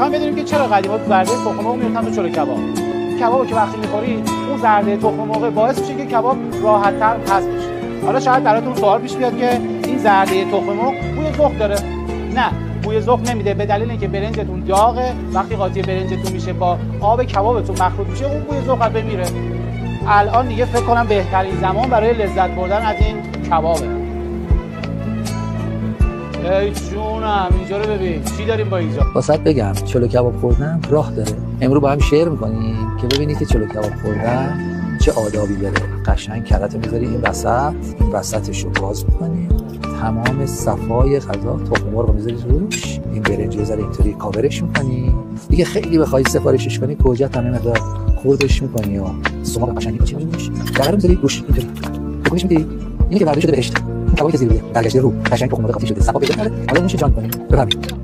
میخوایم بدونیم که چرا قدیما زرده تخم مرغ می‌ریختن تو چلو کباب. کبابو که وقتی می‌خوری اون زرده تخم مرغ باعث میشه که کباب راحت‌تر هضم بشه. حالا شاید براتون سوال پیش بیاد که این زرده تخم مرغ بوی ذوق داره. نه، بوی ذوق نمیده، به دلیل اینکه برنجتون داغه. وقتی قاطی برنجتون میشه با آب کبابتون مخلوط میشه، اون بوی ذوق از بین میره. الان دیگه فکر کنم بهترین زمان برای لذت بردن از این کبابه. ای جونم، اینجا رو ببین چی داریم با اینجا. واسط بگم چلو کباب خوردن راه داره. امروز با هم شیر میکنیم که ببینید که چلو کباب خوردن چه آدابی داره. قشنگ کراتو میذاری این وسطش رو باز میکنی، تمام صفای غذا تخم مرغ رو میذاری روش، این برنج رو ذره اینطوری کاورش میکنی. دیگه خیلی بخوای سفارشش کنی کجا همه مقدار خوردش میکنی و سماق قشنگی چی میشه. درم میذاری روش اینطوری بکنیش میدی. اینی که بعدش شده بهشت. کبابی که زیر برگشته رو قشنگ تخم مرغ قاطی شده، صفا پیدا کرده. حالا میشه جان کنی. بفهمید.